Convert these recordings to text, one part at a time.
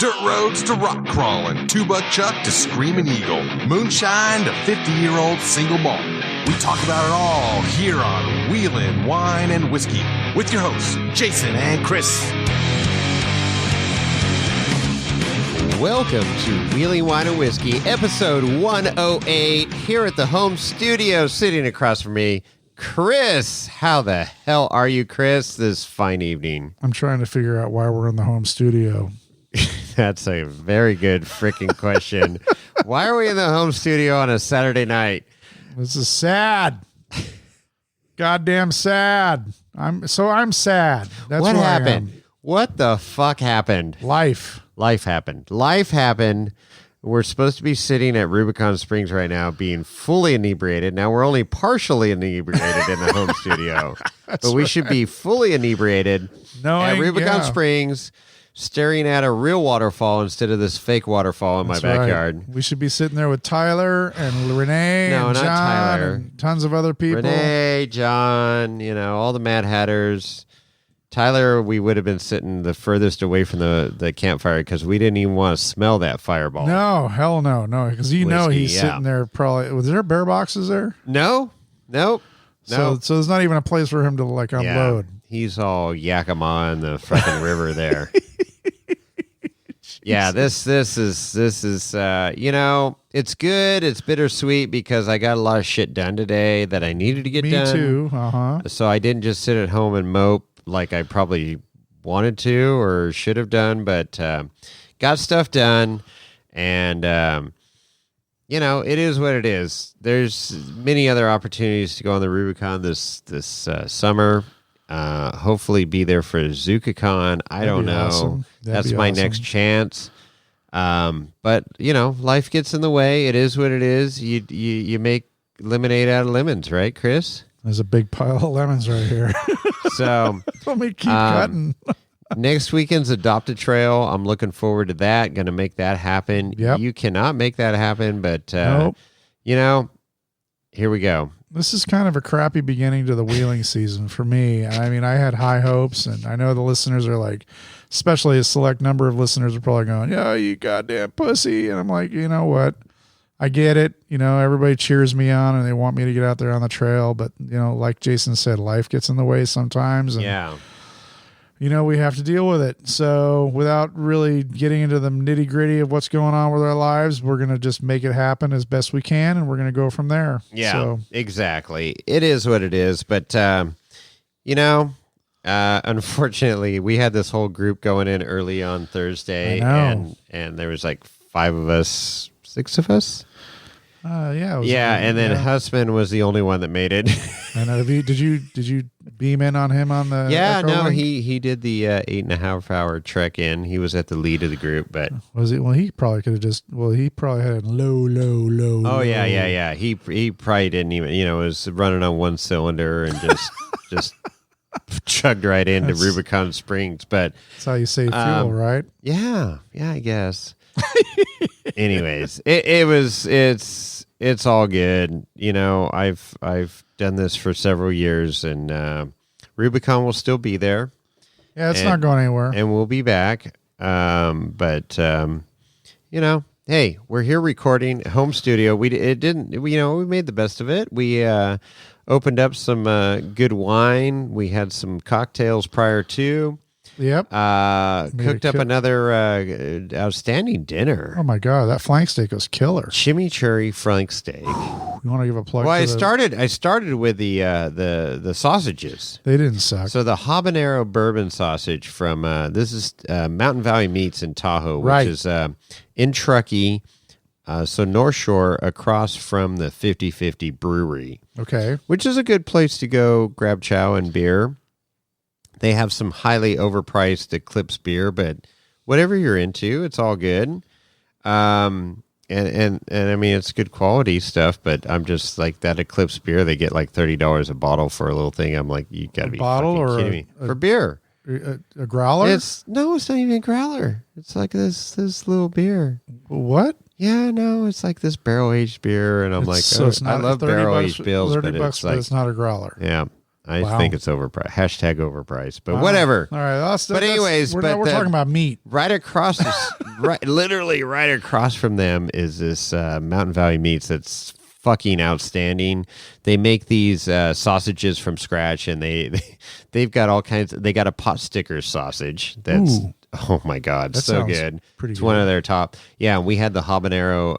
dirt roads to rock crawling, two-buck chuck to screaming eagle, moonshine to 50-year-old single malt. We talk about it all here on Wheelin' Wine and Whiskey with your hosts, Jason and Chris. Welcome to Wheeling Wine and Whiskey, episode 108, here at the home studio, sitting across from me, Chris. How the hell are you, Chris, this fine evening? I'm trying to figure out why we're in the home studio. That's a very good freaking question. Why are we in the home studio on a Saturday night? This is sad. Goddamn sad. I'm sad. That's what who I happened? am. What the fuck happened? Life happened. Life happened. We're supposed to be sitting at Rubicon Springs right now being fully inebriated. Now, we're only partially inebriated in the home studio. But we should be fully inebriated at Rubicon Springs, staring at a real waterfall instead of this fake waterfall in my backyard. Right. We should be sitting there with Tyler and Renee and John Tyler. and tons of other people. Renee, John, all the Mad Hatters. Tyler, we would have been sitting the furthest away from the campfire because we didn't even want to smell that fireball. No, hell no. Because he's sitting there probably. Was there bear boxes there? No. So there's not even a place for him to unload. He's all Yakima in the fucking river there. Yeah, this is it's good. It's bittersweet because I got a lot of shit done today that I needed to get done. Me too. So I didn't just sit at home and mope like I probably wanted to or should have done, but got stuff done, and it is what it is. There's many other opportunities to go on the Rubicon this summer. Hopefully be there for ZukaCon. I don't know. Awesome. That's my next chance. But life gets in the way. It is what it is. You make lemonade out of lemons, right, Chris? There's a big pile of lemons right here. So let me keep cutting. Next weekend's Adopt a Trail. I'm looking forward to that. Going to make that happen. Yep. You cannot make that happen, but nope. Here we go. This is kind of a crappy beginning to the wheeling season for me. I mean, I had high hopes, and I know the listeners are like, especially a select number of listeners are probably going, "Yeah, you goddamn pussy," and I'm like, you know what? I get it. Everybody cheers me on and they want me to get out there on the trail. But, like Jason said, life gets in the way sometimes. And, yeah. We have to deal with it. So without really getting into the nitty gritty of what's going on with our lives, we're going to just make it happen as best we can. And we're going to go from there. Yeah, exactly. It is what it is. But, unfortunately, we had this whole group going in early on Thursday. And there was like 6 of us. And then Husband was the only one that made it. And did you beam in on him on the? Yeah, Echo no, link? he did the 8.5 hour trek in. He was at the lead of the group, but was it? Well, he probably could have he probably had low. Oh yeah. He probably didn't even was running on one cylinder and just chugged right into Rubicon Springs. But that's how you save fuel, right? Yeah, I guess. Anyways, it's all good. I've done this for several years, and Rubicon will still be there. Yeah, it's not going anywhere, and we'll be back. Hey, we're here recording home studio. We made the best of it. We opened up some good wine. We had some cocktails prior to. Yep. Cooked up another outstanding dinner. Oh my god, that flank steak was killer. Chimichurri flank steak. You want to give a plug? Well, I started with the sausages. They didn't suck. So the habanero bourbon sausage from this is Mountain Valley Meats in Tahoe, which is in Truckee. So North Shore, across from the 50/50 Brewery. Okay. Which is a good place to go grab chow and beer. They have some highly overpriced Eclipse beer, but whatever you're into, it's all good. And I mean, it's good quality stuff, but I'm just like that Eclipse beer. They get like $30 a bottle for a little thing. I'm like, you got to be fucking kidding me. For beer. A growler? It's not even a growler. It's like this little beer. What? Yeah, no, it's like this barrel aged beer, and I'm like, so it's not, I love barrel aged beers, but $30, but it's not a growler. Yeah. I Wow. think it's overpriced. Hashtag overpriced, but whatever. All right. We're talking about meat. Right across, literally right across from them is this Mountain Valley Meats that's fucking outstanding. They make these sausages from scratch, and they've got all kinds. They got a pot sticker sausage that's oh my god, That so sounds good. pretty It's good. one of their top. Yeah, we had the habanero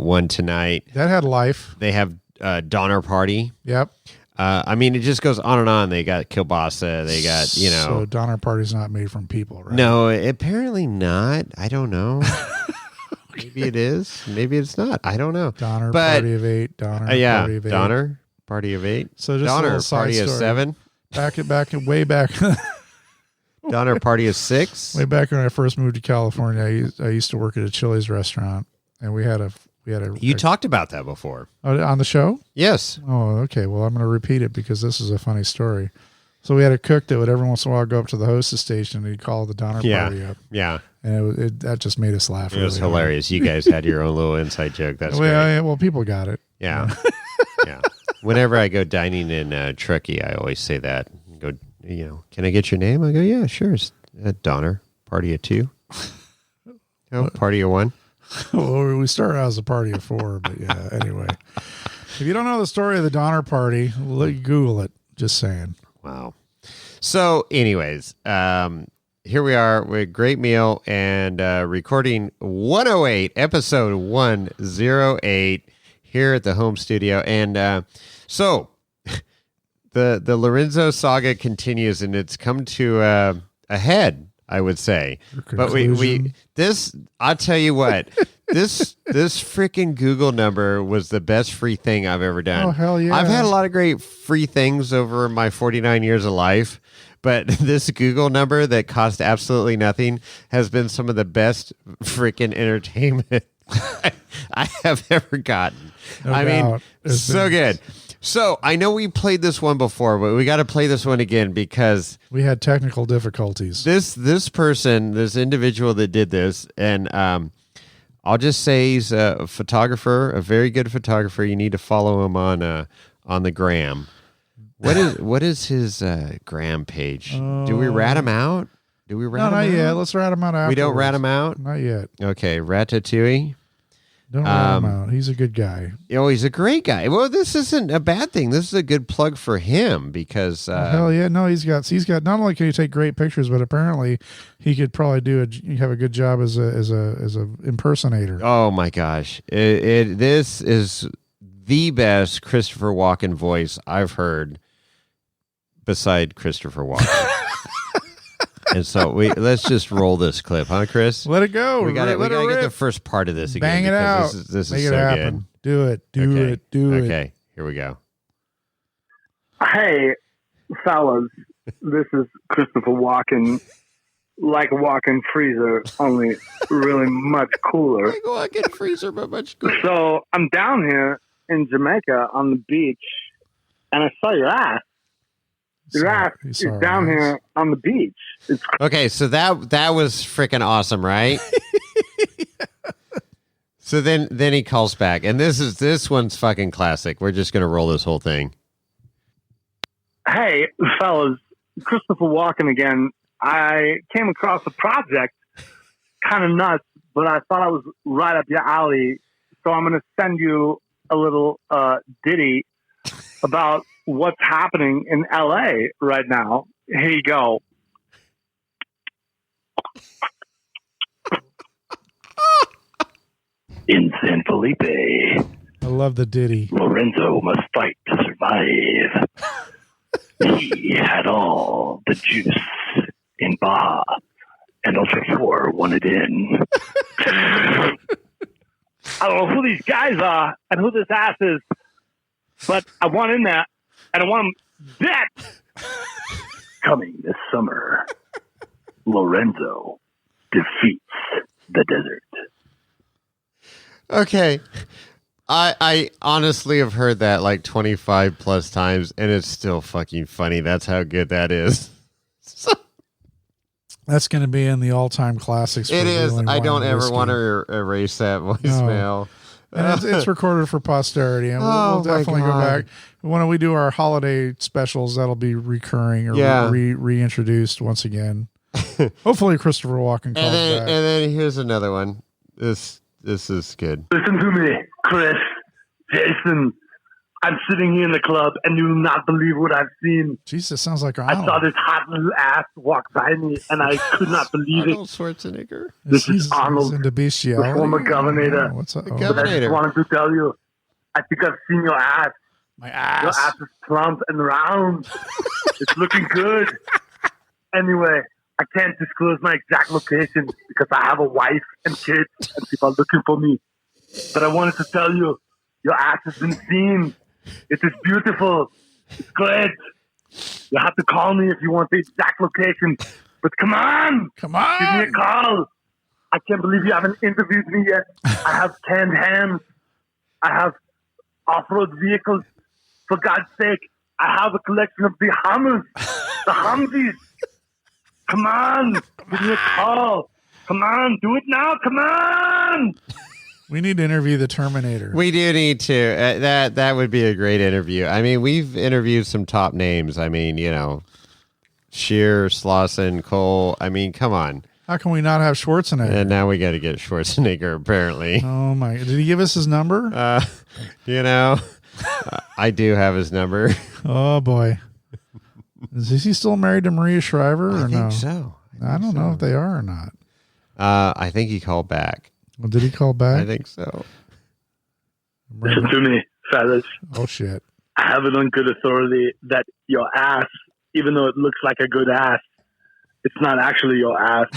one tonight. That had life. They have Donner Party. Yep. I mean, it just goes on and on. They got kielbasa. They got, So Donner Party's not made from people, right? No, apparently not. I don't know. Maybe it is. Maybe it's not. I don't know. Donner But- Party of 8. Donner Yeah, Party of 8. Donner Party of 8. So just a Donner little side Party of story. 7. Way back Donner Party of 6. way back when I first moved to California, I used to work at a Chili's restaurant, and we had a You talked about that before. on the show. Yes. Oh, okay. Well, I'm going to repeat it because this is a funny story. So we had a cook that would every once in a while go up to the hostess station and he'd call the Donner Party up, Yeah. and that just made us laugh. It was really hard. hilarious. You guys had your own little inside joke. That's great. Well, people got it. Yeah. Yeah. Whenever I go dining in Truckee, I always say that. Go, can I get your name? I go, yeah, sure. It's Donner, party of 2. Oh, party of 1. Well, we started out as a party of 4, but yeah. Anyway, if you don't know the story of the Donner Party, Google it. Just saying. Wow. So, anyways, here we are with a great meal and recording 108, episode 108 here at the home studio. And so the Lorenzo saga continues, and it's come to a head, I would say. But I'll tell you what, this freaking Google number was the best free thing I've ever done. Oh, hell yeah. I've had a lot of great free things over my 49 years of life, but this Google number that cost absolutely nothing has been some of the best freaking entertainment I have ever gotten. No I doubt. mean, It's so been- good. So I know we played this one before, but we got to play this one again because We had technical difficulties. this individual that did this, and I'll just say he's a photographer, a very good photographer. You need to follow him on the gram. What is his gram page? Do we rat him out? Do we rat No, him not out? yet. Let's rat him out afterwards. We don't rat him out? Not yet. Okay, Ratatouille. Don't rat him out. He's a good guy. Oh, he's a great guy. Well, this isn't a bad thing. This is a good plug for him because Hell yeah. No, he's got not only can he take great pictures, but apparently he could probably have a good job as a impersonator. oh my gosh, this is the best Christopher Walken voice I've heard beside Christopher Walken. And so let's just roll this clip, huh, Chris? Let it go. We got to Let get rip. the first part of this again. Bang it because out. This Make is it so happen. Do it. good. Okay. Do it. Okay, here we go. Hey, fellas, this is Christopher Walken, like a walk-in freezer, only really much cooler. Like Walken freezer, but much cooler. So I'm down here in Jamaica on the beach, and I saw your ass. Your ass is down here on the beach. It's Okay, so that was freaking awesome, right? So then he calls back, and this one's fucking classic. We're just gonna roll this whole thing. Hey, fellas, Christopher Walken again. I came across a project, kind of nuts, but I thought I was right up your alley. So I'm going to send you a little ditty about what's happening in LA right now. Here you go. In San Felipe, I love the ditty. Lorenzo must fight to survive. He had all the juice in Baja, and Ultra 4 wanted in. I don't know who these guys are and who this ass is, but I want in there, and I want them dead. Coming this summer, Lorenzo defeats the desert. Okay. I honestly have heard that like 25 plus times, and it's still fucking funny. That's how good that is. That's going to be in the all-time classics. It is. Wheeling I Wine don't and ever Whiskey. want to erase that voicemail. And it's recorded for posterity, and we'll definitely go back. When we do our holiday specials, that'll be recurring or reintroduced once again. Hopefully Christopher Walken calls back. And then here's another one. This is good. Listen to me, Chris, Jason. I'm sitting here in the club, and you will not believe what I've seen. Jesus, sounds like Arnold. I saw this hot little ass walk by me, and I could not believe Arnold Schwarzenegger. This is Arnold, into the former governor. What's up? The But governor. I just wanted to tell you, I think I've seen your ass. My Your ass. ass is plump and round. It's looking good. Anyway, I can't disclose my exact location because I have a wife and kids, and people are looking for me. But I wanted to tell you, your ass has been seen. It is beautiful. It's great. You have to call me if you want the exact location. But come on. Come Give me a on. call. I can't believe you haven't interviewed me yet. I have canned hams. I have off-road vehicles. For God's sake, I have a collection of the Hummers, the Humvees. Come on. Give me a call. Come on. Do it now. Come on. We need to interview the Terminator. We do need to. That would be a great interview. I mean, we've interviewed some top names. I mean, Shear, Slauson, Cole. I mean, come on. How can we not have Schwarzenegger? And now we got to get Schwarzenegger, apparently. Oh, my. Did he give us his number? I do have his number. Oh, boy. Is he still married to Maria Shriver or I no? think so. I don't know if they are or not. I think he called back. Well, did he call back? I think so. Listen to me, fellas. Oh, shit. I have it on good authority that your ass, even though it looks like a good ass, it's not actually your ass.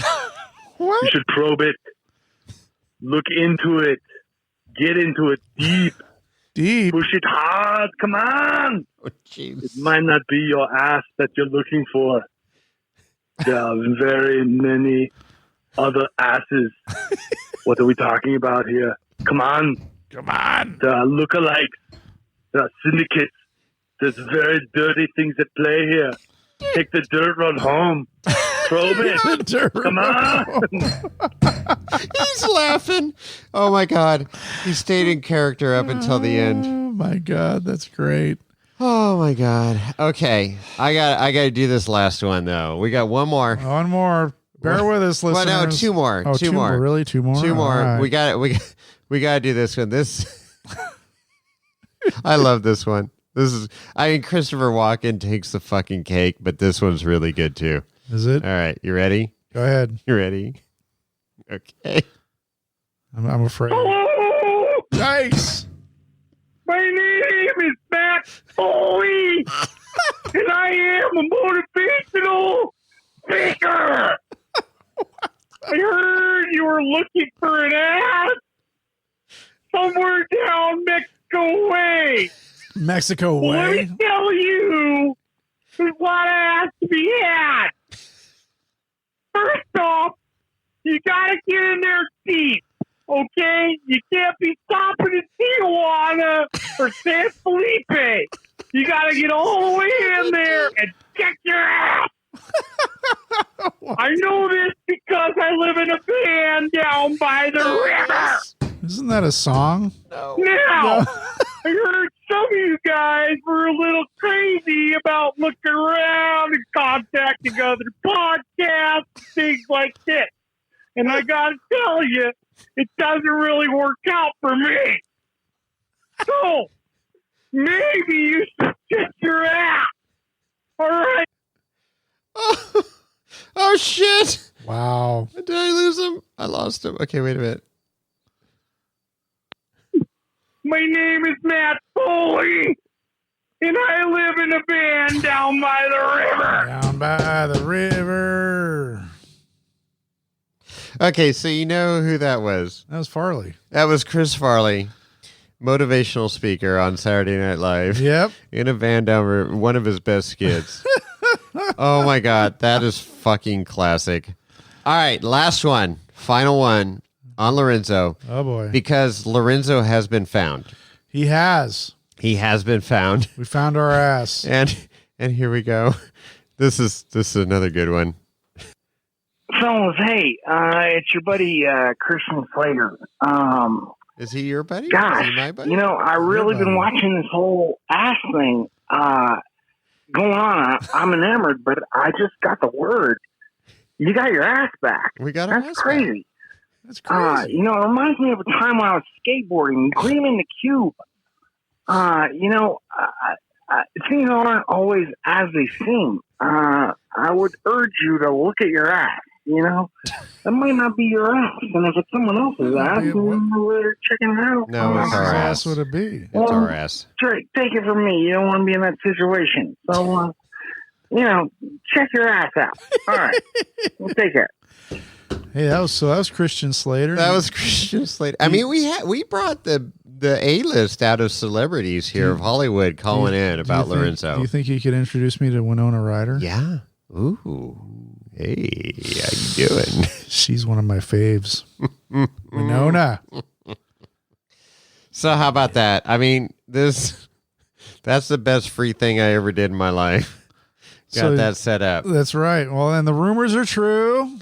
What? You should probe it. Look into it. Get into it deep. Deep. Push it hard. Come on. Oh, jeez. It might not be your ass that you're looking for. There are very many other asses. What are we talking about here? Come on. Come on. There are lookalikes. There are syndicates. There's very dirty things at play here. Take the dirt run home. Probe it. Come on. He's laughing. Oh, my God. He stayed in character up until the end. Oh, my God. That's great. Oh, my God. Okay. I got to do this last one, though. We got one more. One more. Bear with us, listeners. Well, no, two more. Oh, two more. Really? Two more? Two more. All right. We got to do this one. This I love this one. Christopher Walken takes the fucking cake, but this one's really good too. Is it? All right, you ready? Go ahead. You ready? Okay. I'm afraid. Nice. My name is Matt Foley, and I am a motivational speaker. I heard you were looking for an ass somewhere down Mexico way. Mexico Well, let way. me tell you, there's a lot of ass to be had. First off, you gotta get in there deep, okay? You can't be stopping in Tijuana or San Felipe. You gotta get all the way in there and check your ass. I know this because I live in a van down by the river. Isn't that a song? No. Now, I heard some of you guys were a little crazy about looking around and contacting other podcasts, things like this. And I gotta tell you, it doesn't really work out for me. So, maybe you should check your ass. All right. Oh shit! Wow. Did I lose him? I lost him. Okay, wait a minute. My name is Matt Foley, and I live in a van down by the river. Down by the river. Okay, so you know who that was? That was Farley. That was Chris Farley, motivational speaker on Saturday Night Live. Yep. In a van down, one of his best skits. Oh my God, that is fucking classic. All right, last one, final one on Lorenzo, Oh boy. because Lorenzo has been found. He has. He has been found, We found our ass. and here we go. This is another good one. Fellas, hey, it's your buddy Christian Slater. Is he your buddy? Gosh, Is he my buddy? I really been watching this whole ass thing going on. I'm enamored, but I just got the word. You got your ass back. We got our That's ass crazy. That's crazy. It reminds me of a time when I was skateboarding, green in the cube. Things aren't always as they seem. I would urge you to look at your ass. That might not be your ass, and if it's someone else's ass, we're checking it out. No, it's our ass. Would it be? It's our ass. Take it from me. You don't want to be in that situation. So, check your ass out. All right. We'll take care. Hey, that was Christian Slater. That was Christian Slater. I mean, we brought the A-list out of celebrities here of Hollywood calling in about Lorenzo. Do you think you could introduce me to Winona Ryder? Yeah. Ooh. Hey, how you doing? She's one of my faves. Winona. So how about that? I mean, that's the best free thing I ever did in my life. Got that set up. That's right. Well, and the rumors are true.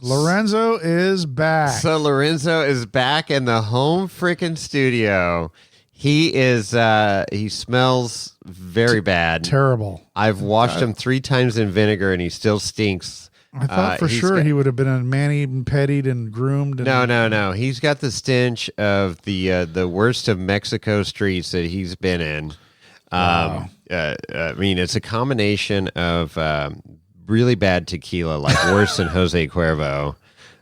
Lorenzo is back. So Lorenzo is back in the home freaking studio. He smells very bad. Terrible. I've washed him 3 times in vinegar and he still stinks. I thought for sure he would have been manied and petted and groomed. No. He's got the stench of the worst of Mexico streets that he's been in. I mean, it's a combination of really bad tequila, like worse than Jose Cuervo.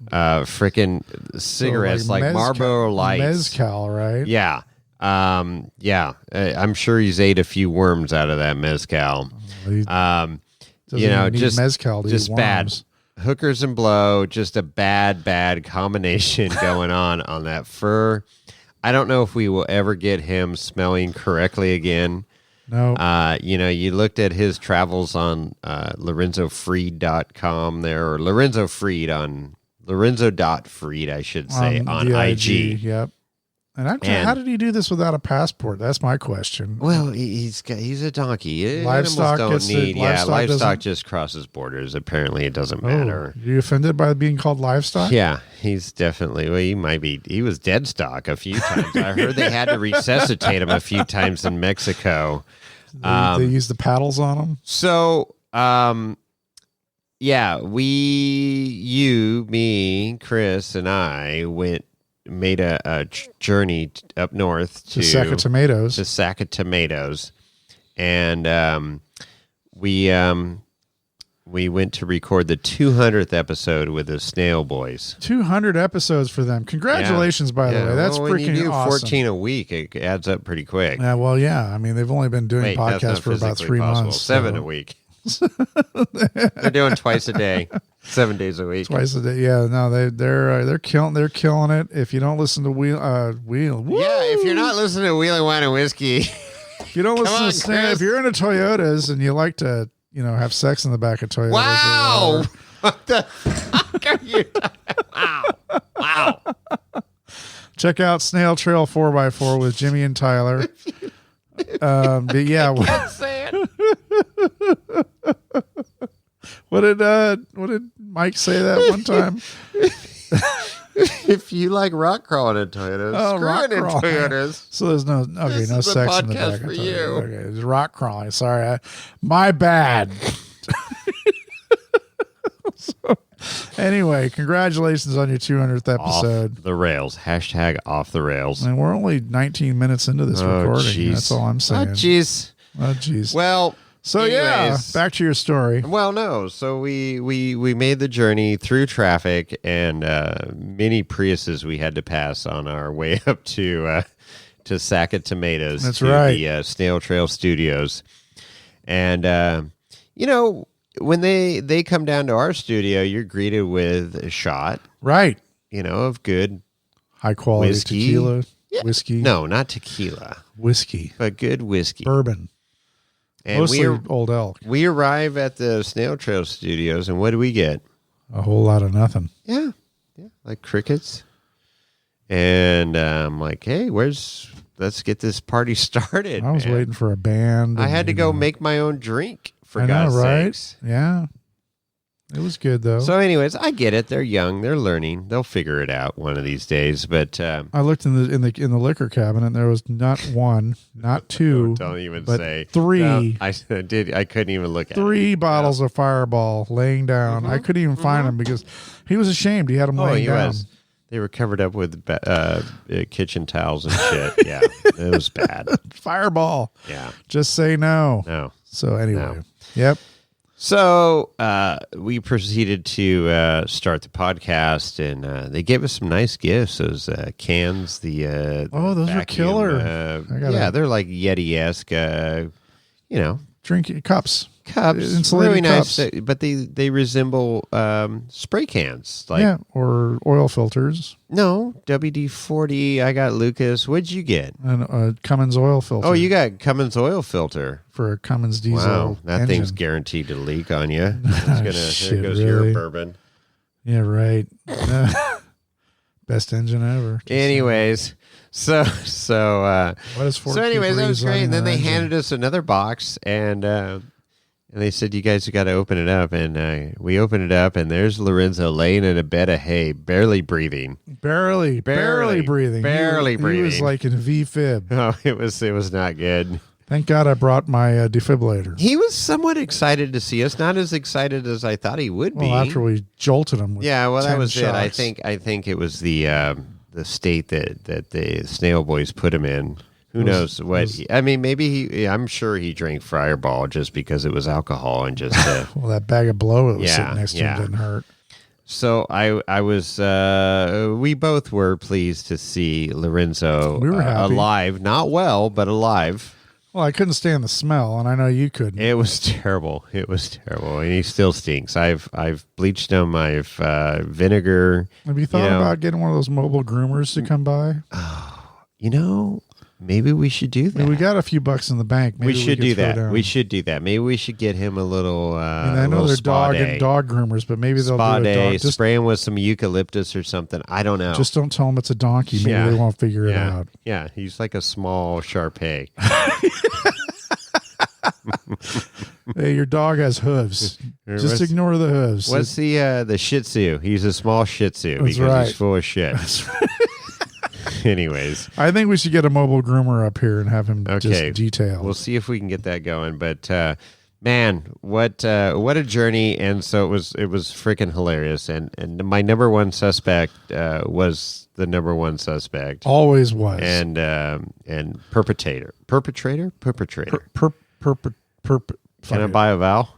Freaking cigarettes, like Marlboro Lights. Mezcal, right? Yeah. I'm sure he's ate a few worms out of that mezcal. Just mezcal just bad. Hookers and blow, just a bad combination going on that fur. I don't know if we will ever get him smelling correctly again. No. You looked at his travels on LorenzoFreed.com there, or Lorenzo Freed on Lorenzo.Freed, I should say, on IG. Yep. And how did he do this without a passport? That's my question. Well, he's a donkey. Livestock livestock just crosses borders. Apparently, it doesn't matter. Are you offended by being called livestock? Yeah, he's definitely. Well, he might be. He was dead stock a few times. I heard they had to resuscitate him a few times in Mexico. They used the paddles on him. So, me, Chris, and I made a journey up north to Sack of Tomatoes. The Sack of Tomatoes, and we went to record the 200th episode with the Snail Boys. 200 episodes for them. Congratulations, by the way. That's when freaking you do awesome. 14 a week, it adds up pretty quick. Yeah, well, yeah. I mean, they've only been doing podcasts for about 3 months. 7 a week. They're doing twice a day, 7 days a week. Twice a day. Yeah, no, they're killing it. If you don't listen to Wheel, if you're not listening to Wheel and Wine and Whiskey, if you don't listen to Snail, if you're into Toyotas and you like to, have sex in the back of Toyotas. Wow! What the fuck are you? Wow! Check out Snail Trail 4x4 with Jimmy and Tyler. But yeah, what did Mike say that one time? If you like rock crawling in Toyotas, rock in crawling. Toyotas. So there's no sex in the back for of you. Toyotas. Okay, it's rock crawling. Sorry, my bad. So, anyway, congratulations on your 200th episode. Off the rails. # off the rails. And we're only 19 minutes into this recording. Geez. That's all I'm saying. Oh, jeez. Well, so anyways, back to your story. Well, no. So we made the journey through traffic and many Priuses we had to pass on our way up to Sack of Tomatoes. That's to right. The Snail Trail Studios. And, when they come down to our studio, you're greeted with a shot. Right. Of good high quality whiskey. Tequila. Yeah. Whiskey. No, not tequila. Whiskey. But good whiskey. Bourbon. And mostly Old Elk. We arrive at the Snail Trail Studios, and what do we get? A whole lot of nothing. Yeah, like crickets. And I'm like, hey, let's get this party started. I was waiting for a band. I had to go make my own drink, for I know, God's right? sakes. Yeah. It was good though. So, anyways, I get it. They're young. They're learning. They'll figure it out one of these days. But I looked in the liquor cabinet. And there was not one, not two, don't even but say three. No, I did. I couldn't even look at it. Three bottles of Fireball laying down. I couldn't even find them because he was ashamed. He had them laying down. Was. They were covered up with kitchen towels and shit. Yeah, it was bad. Fireball. Yeah. Just say no. No. So anyway, No. Yep. So we proceeded to start the podcast, and they gave us some nice gifts. Those cans, the those are vacuum, killer. Yeah, they're like Yeti-esque, Drink cups. Insulated really cups. nice, but they resemble spray cans. Or oil filters. No, WD-40. I got Lucas. What'd you get? And a Cummins oil filter. Oh, you got Cummins oil filter for a Cummins diesel. Wow, that engine. thing's guaranteed to leak on you. There goes really? your bourbon. Yeah, right. Best engine ever. Anyways, so what is anyways, that was great. And then they handed us another box, and they said, "You guys have got to open it up." And we opened it up, and there's Lorenzo laying in a bed of hay, barely breathing. Barely breathing. He was like in V-fib. Oh, it was not good. Thank God I brought my defibrillator. He was somewhat excited to see us, not as excited as I thought he would be. Well, after we jolted him with that was shocks. it. I think it was the state that the Snail Boys put him in. Who knows what? Maybe I'm sure he drank Fireball just because it was alcohol and just. Well, that bag of blow it was sitting next to him didn't hurt. So I was. We both were pleased to see Lorenzo we were happy. alive, not well, but alive. Well, I couldn't stand the smell, and I know you couldn't. It was terrible. And he still stinks. I've bleached him. I've vinegar. Have you thought about getting one of those mobile groomers to come by? Maybe we should do that. I mean, we got a few bucks in the bank. Maybe we should do that. Down. We should do that. Maybe we should get him a little. I know they're dog groomers, but maybe they'll spa do a day. dog. Spray him with some eucalyptus or something. I don't know. Just don't tell him it's a donkey. Maybe they won't figure it out. Yeah, he's like a small Shar-Pei. Hey, your dog has hooves. Just ignore the hooves. What's the Shih Tzu? He's a small Shih Tzu because he's full of shit. Anyways, I think we should get a mobile groomer up here and have him just detail. We'll see if we can get that going. But man, what a journey! And so it was freaking hilarious. And my number one suspect was the number one suspect. Always was. And perpetrator. Can I buy a vowel?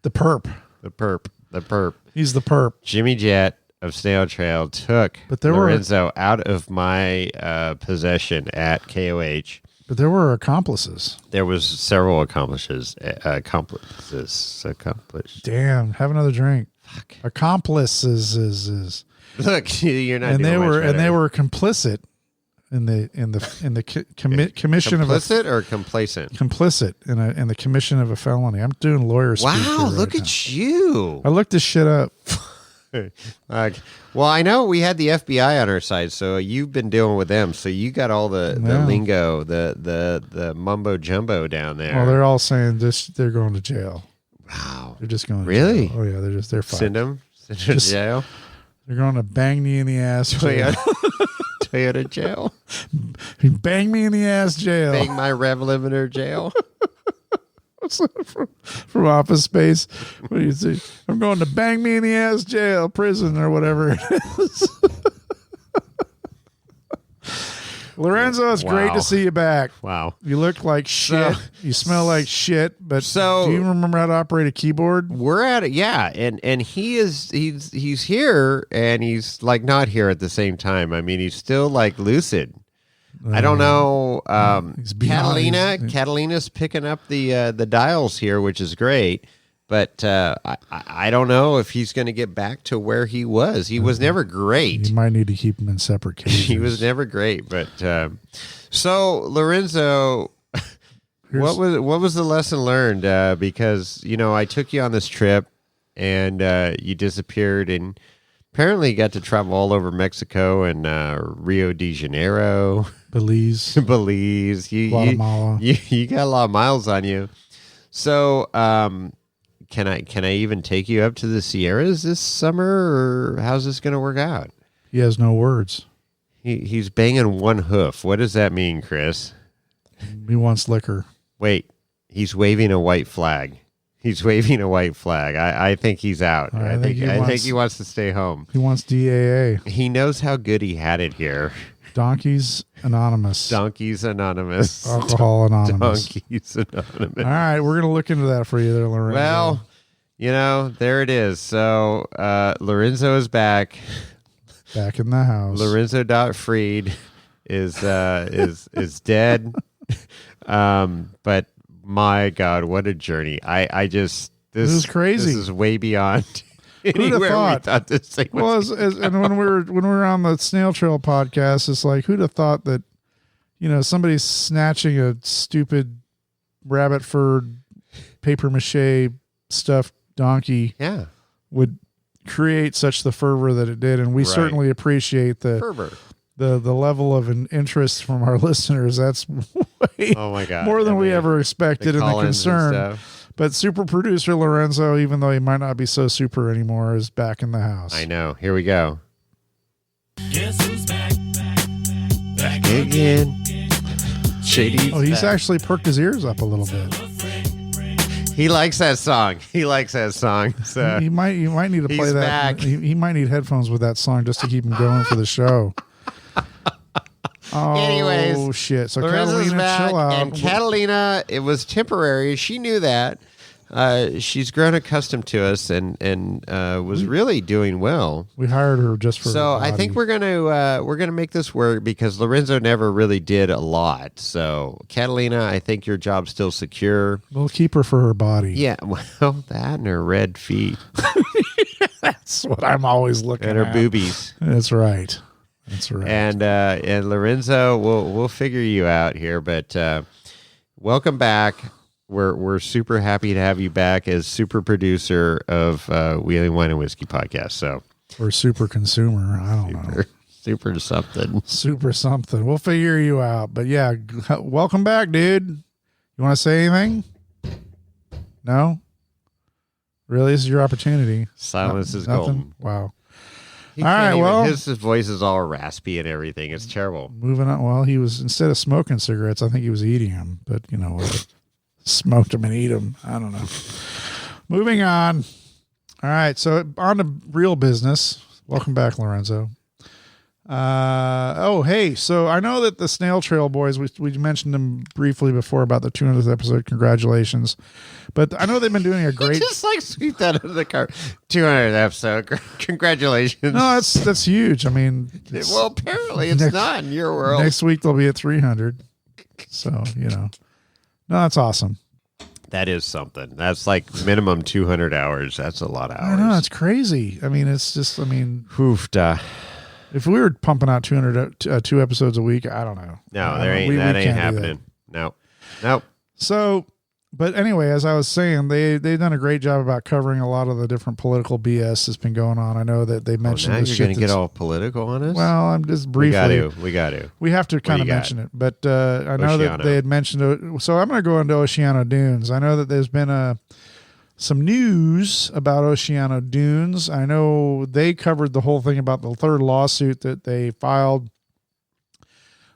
The perp. The perp. He's the perp. Jimmy Jet of Snail Trail took Lorenzo out of my possession at KOH. But there were accomplices. There was several accomplices. Damn, have another drink. Fuck. Accomplices. Look, you're not. And they were complicit in the commission of complicit or complacent. Complicit in the commission of a felony. I'm doing lawyer speak. Wow, look at you. I looked this shit up. Well, I know we had the FBI on our side, so you've been dealing with them. So you got all the lingo, the mumbo jumbo down there. Well, they're all saying they're going to jail. Wow, they're just going to really? jail. Oh yeah, they're fine. Send them to jail. They're going to bang me in the ass. Toyota jail. Bang me in the ass jail. Bang my rev limiter jail. From Office Space. What do you see? I'm going to bang me in the ass jail, prison, or whatever it is. Lorenzo, it's great to see you back. Wow. You look like shit. You smell like shit. But do you remember how to operate a keyboard? We're at it, yeah. And he's here, and he's like not here at the same time. I mean, he's still like lucid. I don't know. Catalina's picking up the dials here, which is great. But I don't know if he's going to get back to where he was. He was never great. You might need to keep him in separate cages. He was never great. But so Lorenzo, what was the lesson learned? Because I took you on this trip, and you disappeared, and apparently you got to travel all over Mexico and Rio de Janeiro. Belize. Guatemala. You got a lot of miles on you. So can I even take you up to the Sierras this summer, or how's this going to work out? He has no words. He's banging one hoof. What does that mean, Chris? He wants liquor. Wait, he's waving a white flag. He's waving a white flag. I think he's out. I think he wants to stay home. He wants DAA. He knows how good he had it here. Donkeys Anonymous. Donkeys Anonymous. Alcohol Anonymous. Donkeys Anonymous. All right, we're going to look into that for you there, Lorenzo. Well, there it is. So Lorenzo is back. Back in the house. Lorenzo.Freed is dead. But my God, what a journey. This is crazy. This is way beyond Who'd have anywhere thought? we thought this thing was. And when we were on the Snail Trail podcast, it's like, who'd have thought that, somebody's snatching a stupid rabbit fur paper mache stuffed donkey would create such the fervor that it did. And we certainly appreciate the fervor. The level of an interest from our listeners. That's way my God. more than we ever expected, and the concern. But super producer Lorenzo, even though he might not be so super anymore, is back in the house. I know. Here we go. Guess who's back? Back again. Shady. Oh, he's actually perked his ears up a little bit. He likes that song. So You might need to play he's that. back. He might need headphones with that song just to keep him going for the show. Oh, anyways, shit. So Lorenzo's Catalina, back, chill out. and Catalina, it was temporary. She knew that. She's grown accustomed to us and was really doing well. We hired her just for. So I think we're gonna make this work because Lorenzo never really did a lot. So Catalina, I think your job's still secure. We'll keep her for her body. Yeah, well, that and her red feet That's what I'm always looking and at. her boobies. That's right. That's right. And Lorenzo, we'll figure you out here, but welcome back. We're super happy to have you back as super producer of Wheeling Wine and Whiskey podcast. So or super consumer. I don't know. Super something. Super something. We'll figure you out. But yeah, welcome back, dude. You want to say anything? No? Really? This is your opportunity. Silence is Nothing? golden. Wow. He All right, well. his voice is all raspy and everything. It's terrible. Moving on. Well, he was, instead of smoking cigarettes, I think he was eating them. But you know what? Smoked them and eat them. I don't know. Moving on. All right. So on to real business. Welcome back, Lorenzo. Hey. So I know that the Snail Trail boys, we mentioned them briefly before about the 200th episode. Congratulations. But I know they've been doing a great. Just like sweep that under the car. 200th episode. Congratulations. No, that's huge. I mean, well, apparently it's not in your world. Next week they'll be at 300. So, no, that's awesome. That is something. That's like minimum 200 hours. That's a lot of hours. I know, it's crazy. I mean, it's just, Hoofda. If we were pumping out 2 episodes a week, I don't know. No, that ain't happening. Nope. So, but anyway, as I was saying, they've done a great job about covering a lot of the different political BS that's been going on. I know that they mentioned now the you're shit going to get all political on us? Well, I'm just briefly. We got to. We have to kind of mention it. But I know that they had mentioned it. So I'm going to go into Oceano Dunes. I know that there's been some news about Oceano Dunes. I know they covered the whole thing about the third lawsuit that they filed.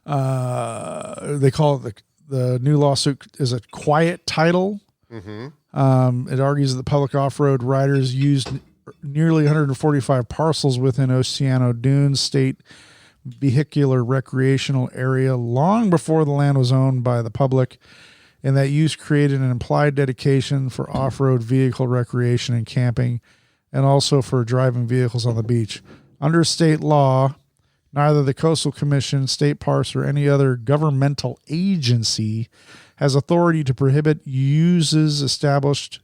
They call it the new lawsuit is a quiet title. Mm-hmm. It argues that the public off-road riders used nearly 145 parcels within Oceano Dunes State Vehicular Recreational Area long before the land was owned by the public, and that use created an implied dedication for off-road vehicle recreation and camping, and also for driving vehicles on the beach. Under state law, neither the Coastal Commission, state parks, or any other governmental agency has authority to prohibit uses established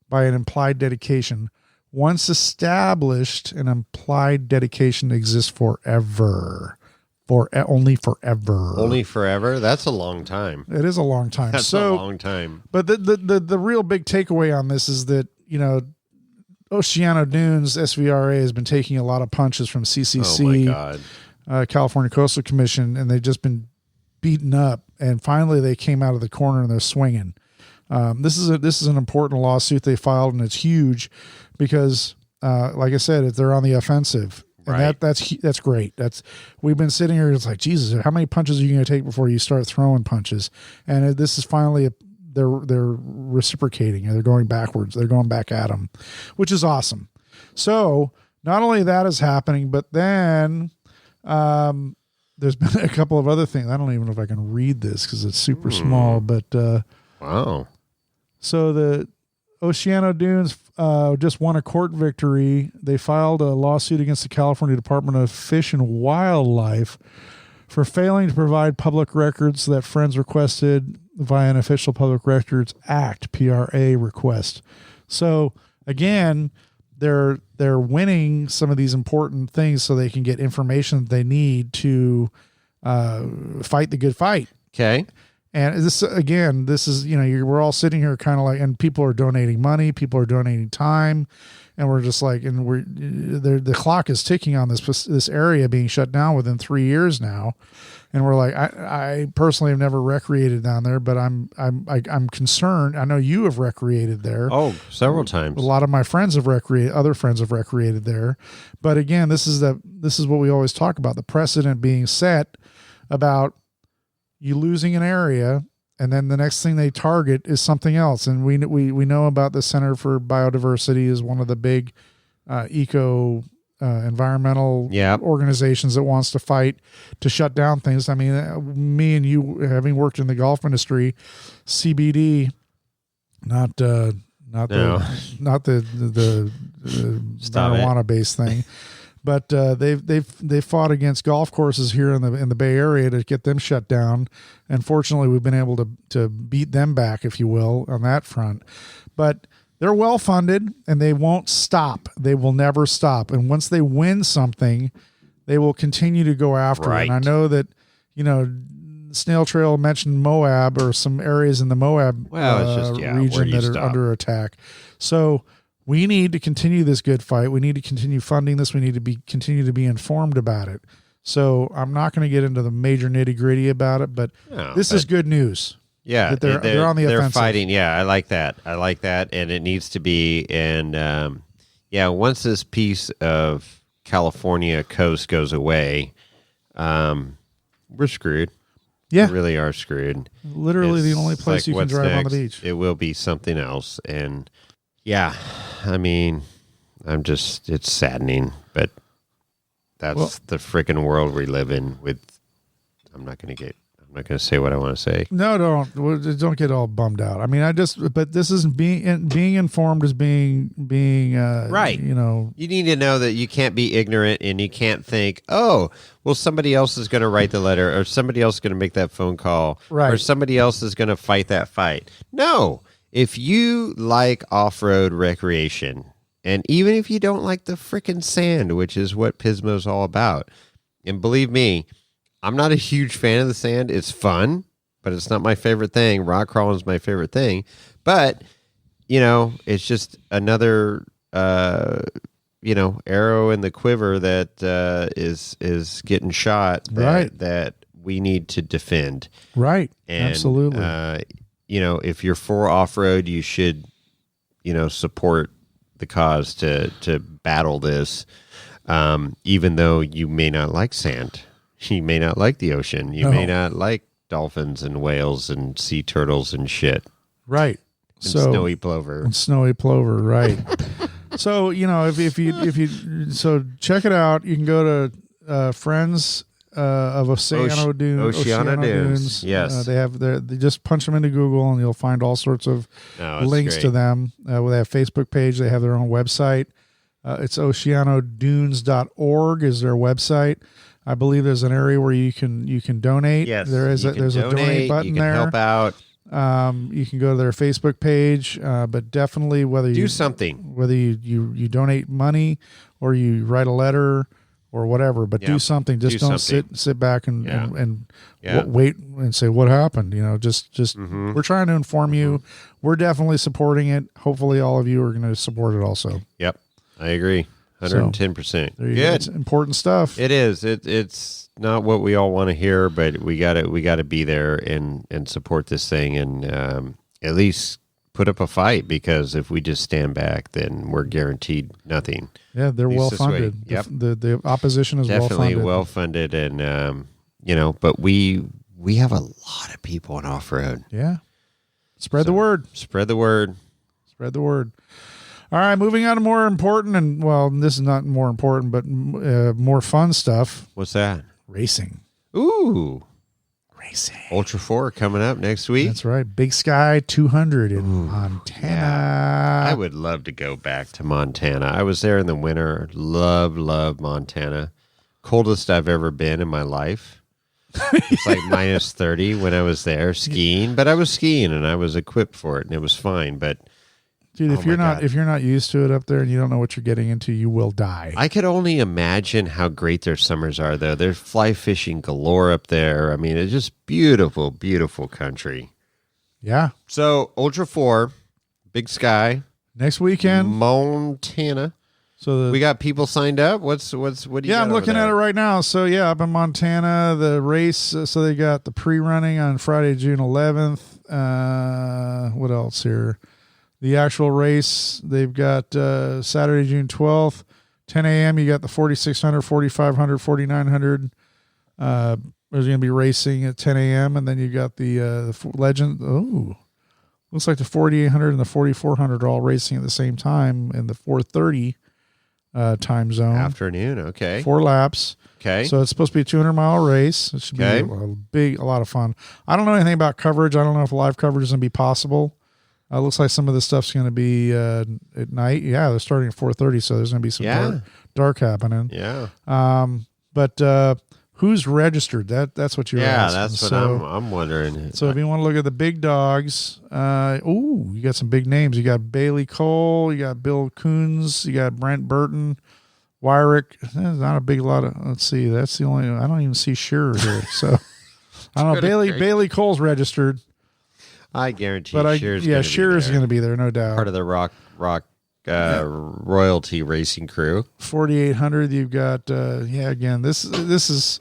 by an implied dedication. Once established, an implied dedication exists forever. Only forever. Only forever? That's a long time. It is a long time. That's a long time. But the real big takeaway on this is that, Oceano Dunes SVRA has been taking a lot of punches from CCC, oh my God. California Coastal Commission, and they've just been beaten up. And finally, they came out of the corner and they're swinging. This is an important lawsuit they filed, and it's huge because, like I said, they're on the offensive. And Right. that's great. We've been sitting here. It's like, Jesus, how many punches are you going to take before you start throwing punches? And this is finally they're reciprocating. They're going backwards. They're going back at them, which is awesome. So not only that is happening, but then there's been a couple of other things. I don't even know if I can read this because it's super small. But Wow. so the Oceano Dunes just won a court victory. They filed a lawsuit against the California Department of Fish and Wildlife for failing to provide public records that friends requested via an official Public Records Act (PRA) request. So again, they're winning some of these important things so they can get information that they need to fight the good fight. Okay. And this is, we're all sitting here kind of like, and people are donating money, people are donating time, and we're just like, and the clock is ticking on this area being shut down within 3 years now. And we're like, I personally have never recreated down there, but I'm concerned. I know you have recreated there. Oh, several times. A lot of my friends have recreated, other friends have recreated there. But again, this is what we always talk about, the precedent being set about you losing an area, and then the next thing they target is something else. And we know about the Center for Biodiversity is one of the big environmental organizations that wants to fight to shut down things. I mean, me and you, having worked in the golf industry, CBD, not the marijuana based thing. But they've fought against golf courses here in the Bay Area to get them shut down. And fortunately, we've been able to beat them back, if you will, on that front. But they're well funded, and they won't stop. They will never stop. And once they win something, they will continue to go after it. And I know that Snail Trail mentioned Moab, or some areas in the Moab region that are under attack. So we need to continue this good fight. We need to continue funding this. We need to continue to be informed about it. So I'm not going to get into the major nitty gritty about it, but this is good news. Yeah, that they're on the offensive. They're fighting. Yeah, I like that. And it needs to be. And once this piece of California coast goes away, we're screwed. Yeah, we really are screwed. Literally, the only place you can drive on the beach. It will be something else, and yeah, I mean, it's saddening, but that's the freaking world we live in. I'm not going to say what I want to say. No, don't get all bummed out. I mean, but this is being informed as being right. You need to know that you can't be ignorant, and you can't think, oh, well, somebody else is going to write the letter, or somebody else is going to make that phone call, right, or somebody else is going to fight that fight. No, if you like off-road recreation, and even if you don't like the freaking sand, which is what Pismo's all about, and believe me, I'm not a huge fan of the sand. It's fun, but it's not my favorite thing. Rock crawling is my favorite thing. But, it's just another, arrow in the quiver that is getting shot that we need to defend. Right. And, absolutely. If you're for off-road, you should, support the cause to battle this, even though you may not like sand. You may not like the ocean. You may not like dolphins and whales and sea turtles and shit. Right. And snowy plover. And snowy plover, right. So, if you check it out. You can go to Friends of Oceano Dunes. Oceano Dunes. Yes. They just punch them into Google and you'll find all sorts of links to them. They have a Facebook page. They have their own website. It's oceanodunes.org is their website. I believe there's an area where you can donate. Yes, there's a donate button there. You can help out. You can go to their Facebook page, but definitely whether you donate money or you write a letter or whatever, but do something. Just don't sit back and wait and say what happened. Just we're trying to inform you. We're definitely supporting it. Hopefully, all of you are going to support it also. Yep, I agree. 110%. Good. It's important stuff. It is. It's not what we all want to hear, but we gotta be there and support this thing, and at least put up a fight, because if we just stand back, then we're guaranteed nothing. Yeah, they're At least well this way. funded. Yep. The opposition is Definitely well funded. well funded, and but we have a lot of people in off road. Yeah. Spread the word. Spread the word. Spread the word. All right, moving on to more important, and well, this is not more important, but more fun stuff. What's that? Racing. Ooh, Racing. Ultra 4 coming up next week. That's right. Big Sky 200 in Montana. Yeah. I would love to go back to Montana. I was there in the winter. Love Montana. Coldest I've ever been in my life. It's like minus 30 when I was there skiing, but I was skiing and I was equipped for it and it was fine. But dude, if you're not used to it up there and you don't know what you're getting into, you will die. I could only imagine how great their summers are, though. There's fly fishing galore up there. I mean, it's just beautiful, beautiful country. Yeah. So Ultra 4, Big Sky, next weekend, Montana. So we got people signed up. What do you got? Yeah, I'm looking at it right now. So yeah, up in Montana, the race. So they got the pre-running on Friday, June 11th. What else here? The actual race, they've got Saturday, June 12th, 10 a.m. You got the 4,600, 4,500, 4,900. There's going to be racing at 10 a.m. And then you got the Legend. Oh, looks like the 4,800 and the 4,400 are all racing at the same time in the 4:30 time zone. Afternoon, okay. 4 laps. Okay. So it's supposed to be a 200-mile race. It should be a lot of fun. I don't know anything about coverage. I don't know if live coverage is going to be possible. Looks like some of the stuff's going to be at night. Yeah, they're starting at 4:30, so there's going to be some dark happening. Yeah. But who's registered? That's what you're asking. Yeah, that's what I'm wondering. So if you want to look at the big dogs, you got some big names. You got Bailey Cole, you got Bill Coons, you got Brent Burton, Wyrick. There's not a big lot of. Let's see. That's the only. I don't even see Shearer here. So I don't know. Bailey Cole's registered. I guarantee. Shearer's going to be there, no doubt. Part of the rock royalty racing crew. 4,800. You've got again. This is.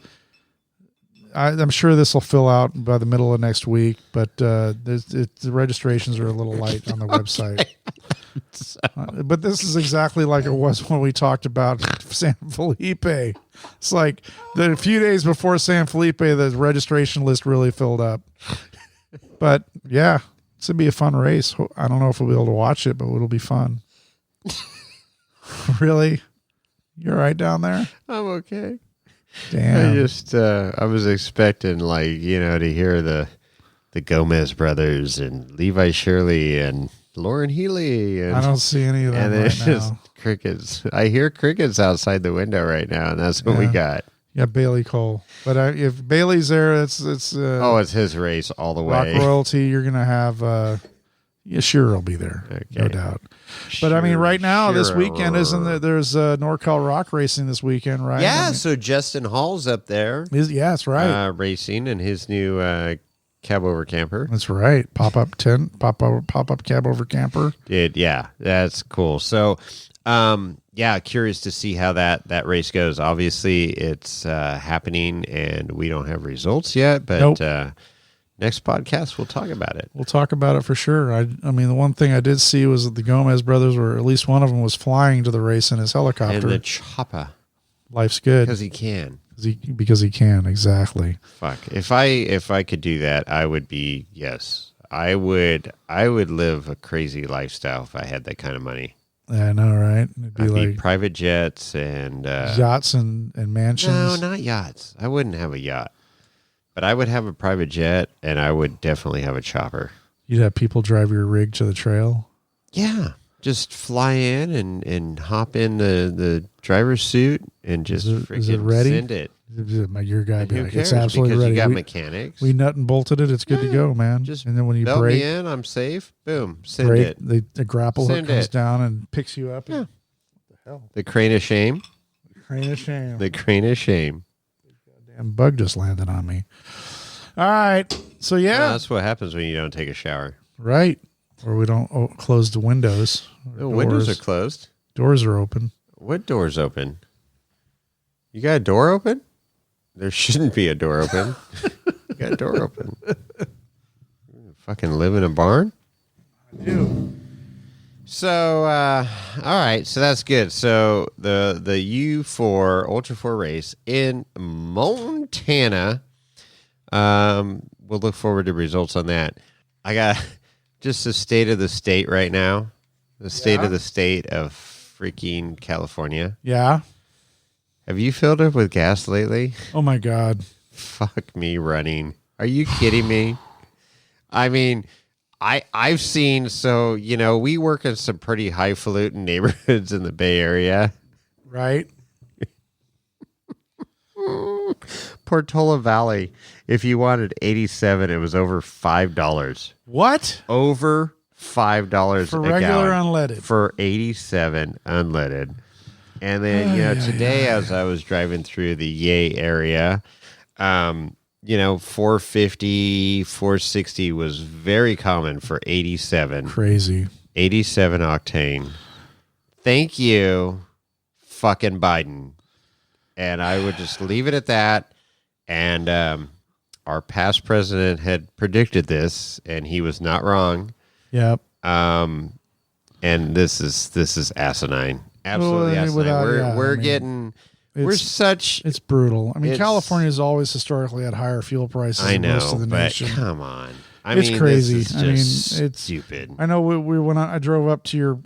I'm sure this will fill out by the middle of next week, but the registrations are a little light on the website. But this is exactly like it was when we talked about San Felipe. It's like a few days before San Felipe, the registration list really filled up. But yeah, it's gonna be a fun race. I don't know if we'll be able to watch it, but it'll be fun. Really? You're right down there? I'm okay. Damn. I was expecting to hear the Gomez brothers and Levi Shirley and Lauren Healy. And I don't see any of them right just now. Crickets. I hear crickets outside the window right now, and that's what we got. Yeah, Bailey Cole. But if Bailey's there, it's it's his race all the rock way. royalty. You're gonna have Shearer will be there, no doubt. But I mean, right now this weekend there's NorCal Rock Racing this weekend, right? Yeah. So Justin Hall's up there. That's right. Racing in his new cab over camper. That's right. Pop up tent, pop up cab over camper. Yeah, that's cool. So. Curious to see how that race goes. Obviously, it's happening, and we don't have results yet. But nope. Next podcast, we'll talk about it. We'll talk about it for sure. I mean, the one thing I did see was that the Gomez brothers were, at least one of them was flying to the race in his helicopter. And the chopper. Life's good because he can. Because he can, exactly. Fuck. If I could do that, I would be yes. I would live a crazy lifestyle if I had that kind of money. I know, right? It'd be private jets and yachts and mansions. No, not yachts. I wouldn't have a yacht, but I would have a private jet, and I would definitely have a chopper. You'd have people drive your rig to the trail. Yeah, just fly in and hop in the driver's suit and just is it ready? Send it. Your guy be like, it's because absolutely ready. You got mechanics. We nut and bolted it. It's good to go, man. Just and then when you belt break, me in, I'm safe. Boom, send it. The grapple hook comes down and picks you up. Yeah. What the hell? The crane of shame. The crane of shame. Goddamn bug just landed on me. All right, so that's what happens when you don't take a shower. Right, or we don't close the windows. The windows are closed. Doors are open. What door's open? You got a door open? There shouldn't be a door open. You got a door open. Fucking live in a barn? So, all right. So that's good. So the U4 Ultra 4 race in Montana. We'll look forward to results on that. I got just the state of the state right now. The state of the state of freaking California. Yeah. Have you filled up with gas lately? Oh my God. Fuck me running. Are you kidding me? I mean, I've seen, so, we work in some pretty highfalutin neighborhoods in the Bay Area. Right. Portola Valley. If you wanted 87, it was over $5. What? Over $5 For a regular gallon unleaded. for 87 unleaded. And then, today as I was driving through the Yay area, 450, 460 was very common for 87. Crazy. 87 octane. Thank you, fucking Biden. And I would just leave it at that. And our past president had predicted this, and he was not wrong. Yep. And this is asinine. Absolutely asinine. It's brutal. I mean, California has always historically had higher fuel prices than most of the nation. Come on. It's crazy. It's stupid. I know we went on, I drove up to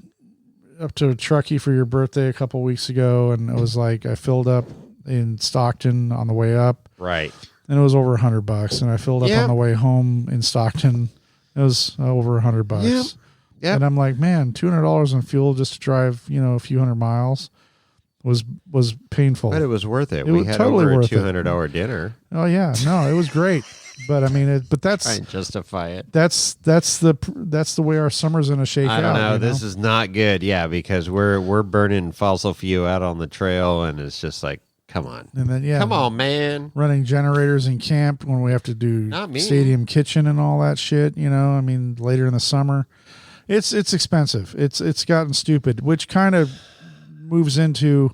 Truckee for your birthday a couple weeks ago, and it was like I filled up in Stockton on the way up. Right. And it was over $100, and I filled up on the way home in Stockton. It was over $100. Yep. And I'm like, man, $200 in fuel just to drive, a few hundred miles was painful. But it was worth it. It We was had totally over a worth it. $200 dinner. Oh yeah, no, it was great. But I mean, that's Try and justify it. That's the way our summer's gonna shake out. I don't know. This is not good. Yeah, because we're burning fossil fuel out on the trail, and it's just like, come on. And then come on, man. Running generators in camp when we have to do stadium kitchen and all that shit. I mean, later in the summer, it's expensive. It's gotten stupid, which kind of moves into,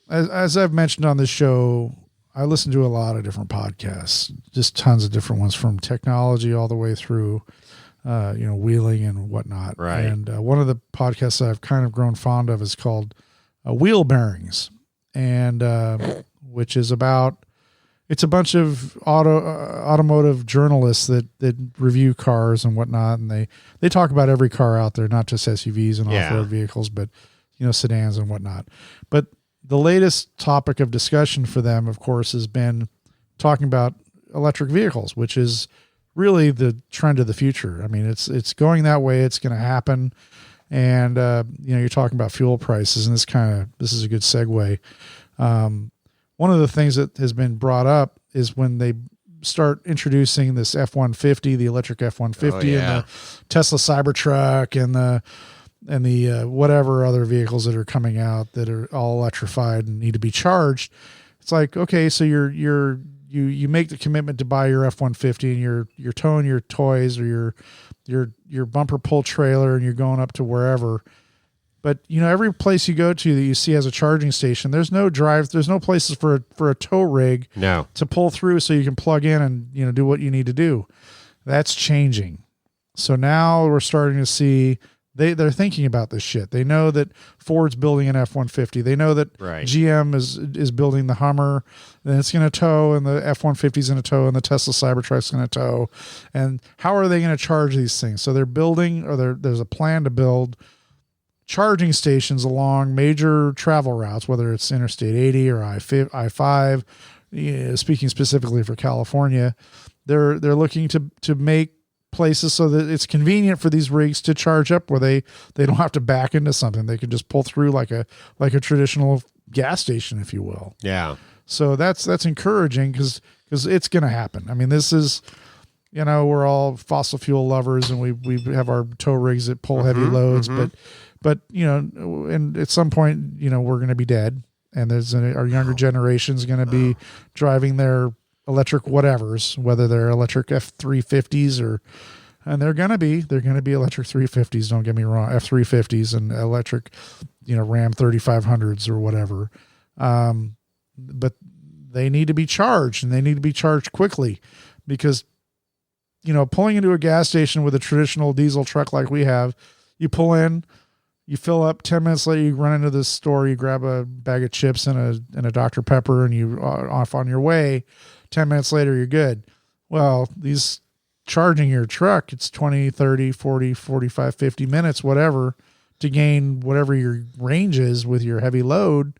as I've mentioned on this show, I listen to a lot of different podcasts, just tons of different ones, from technology all the way through, wheeling and whatnot. Right. And one of the podcasts that I've kind of grown fond of is called Wheel Bearings, and which is it's a bunch of automotive journalists that review cars and whatnot, and they talk about every car out there, not just SUVs and off-road vehicles, but sedans and whatnot. But the latest topic of discussion for them, of course, has been talking about electric vehicles, which is really the trend of the future. I mean, it's going that way. It's going to happen. And, you're talking about fuel prices, and this is a good segue. One of the things that has been brought up is when they start introducing this F-150, the electric F-150, and the Tesla Cybertruck, and the whatever other vehicles that are coming out that are all electrified and need to be charged. It's like, okay, so you make the commitment to buy your F-150, and you're towing your toys or your bumper pull trailer, and you're going up to wherever. But every place you go to that you see has a charging station, there's no places for a tow rig to pull through so you can plug in and do what you need to do. That's changing. So now we're starting to see they're thinking about this shit. They know that Ford's building an F-150. They know that GM is building the Hummer, and it's going to tow, and the F-150 is going to tow, and the Tesla Cybertruck's going to tow. And how are they going to charge these things? So they're building, or there's a plan to build charging stations along major travel routes, whether it's Interstate 80 or I-5. Speaking specifically for California, they're looking to make places so that it's convenient for these rigs to charge up, where they don't have to back into something. They can just pull through like a traditional gas station, if you will. Yeah. So that's encouraging because it's going to happen. I mean, this is, we're all fossil fuel lovers, and we have our tow rigs that pull heavy loads, but and at some point, we're going to be dead, and our younger generation's going to be driving their electric whatevers, whether they're electric F-350s and they're going to be electric 350s. Don't get me wrong, F-350s and electric, Ram 3500s or whatever. But they need to be charged, and they need to be charged quickly, because pulling into a gas station with a traditional diesel truck like we have, you pull in, you fill up, 10 minutes later, you run into the store, you grab a bag of chips and a Dr. Pepper, and you are off on your way. 10 minutes later, you're good. Well, these charging your truck, it's 20, 30, 40, 45, 50 minutes, whatever, to gain whatever your range is with your heavy load.